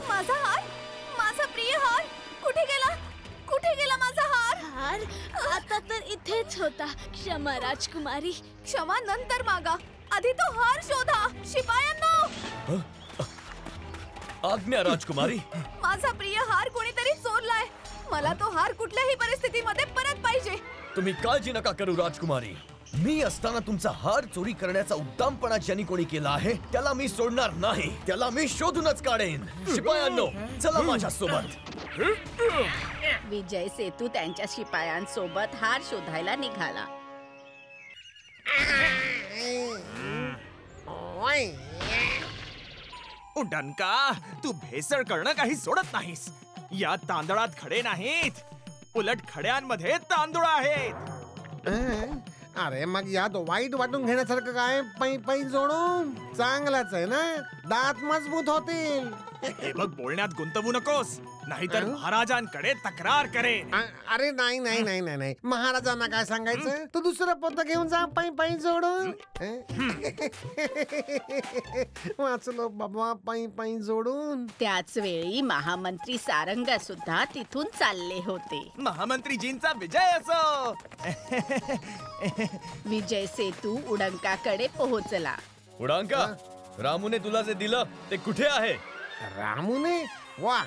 माझा हार, माझा प्रिय हार कुठे गेला? कुठे गेला माझा हार? हार आता तर इथेच होता. क्षमा राजकुमारी. क्षमा नंतर मागा, आधी तो हार शोधा. शिपायांनो, आज्ञा राजकुमारी. माझा प्रिय हार कोणीतरी चोरलाय. मला तो हार कुठल्याही परिस्थितीमध्ये परत पाहिजे. तुम्ही काळजी नका करू राजकुमारी. मी असताना तुमचा हार चोरी करण्याचा उद्दामपणा ज्यांनी कोणी केला आहे त्याला मी सोडणार नाही. त्याला मी शोधूनच काढेन. शिपायांनो, चला माझ्या सोबत. विजय सेतू त्यांच्या शिपायांसोबत हार शोधायला निघाला. उडणका, तू भेसळ करणं काही सोडत नाहीस. या तांदळात खडे नाहीत, उलट खड्यांमध्ये तांदूळ आहेत. अरे मग यात वाईट वाटून घेण्यासारखं काय? पै पै जोडून चांगलाच आहे ना, दात मजबूत होतील. हे बघ, बोलण्यात गुंतवू नकोस, नाहीतर महाराजांकडे तक्रार करेन. अरे नाही नाही नाही नाही नाही, महाराजांना काय सांगायचं? तू दुसरं पोतं घेऊन जा पै पै जोडून. वाचलो बाबा, पै पै जोडून. त्याच वेळी महामंत्री सारंगा सुद्धा तिथून चालले होते. महामंत्रीजींचा विजय असो. विजय सेतू उडंकाकडे पोहोचला. उडांका, रामूने तुला जे दिलं ते कुठे आहे? रामूने? वा,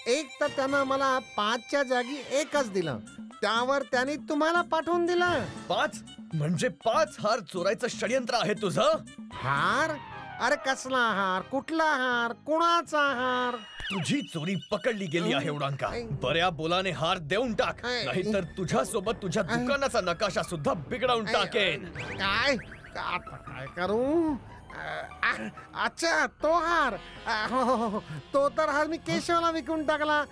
एक तर त्यानं मला 5च्या जागी 1च दिलं. त्यावर त्यांनी तुम्हाला पाठवून दिलं. 5 म्हणजे 5 हार चोरायचं षडयंत्र आहे तुझं? हार? अरे कसला हार? कुठला हार? कुणाचा हार? तुझी चोरी पकडली गेली आहे उडांका. बऱ्या बोलाने हार देऊन टाक, नाहीतर तुझ्या सोबत तुझ्या दुकानाचा नकाशा सुद्धा बिघडवून टाकेन. काय? काय करू? अच्छा, तो हार. हो, तो तर हार मी केशवला विकून टाकला.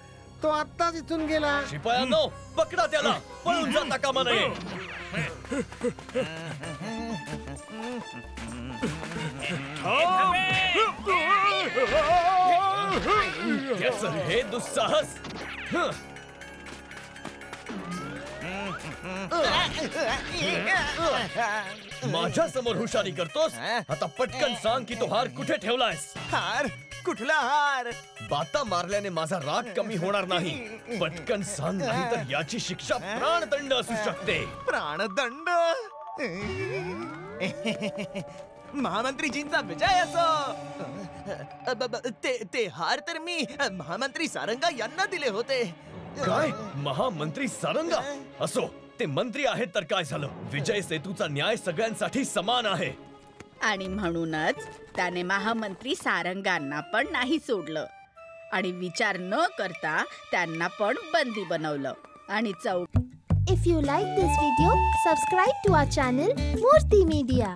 तो आत्ताच इथून गेला. शिपायांनो, पकडा त्याला. पळून जाता कामा नये. त्याचं हे दुस्साहस. माझ्या समोर हुशारी करतोस? आता पटकन सांग की तो हार कुठे ठेवलायस? हार? कुठला हार? बाता मारल्याने माझा राग कमी होणार नाही. पटकन सांग, नाही तर याची शिक्षा प्राणदंड असू शकते. प्राणदंड? महामंत्रीजींचा विजय असो. ते हार तर मी महामंत्री सारंगा यांना दिले होते. काय? महामंत्री सारंगा? असो, ते मंत्री आहेत तर काय झालं? विजय सेतूचा न्याय सगळ्यांसाठी समान आहे. आणि म्हणूनच त्याने महामंत्री सारंगांना पण नाही सोडलं आणि विचार न करता त्यांना पण बंदी बनवलं. आणि If you like this video, subscribe to our channel Murthy Media.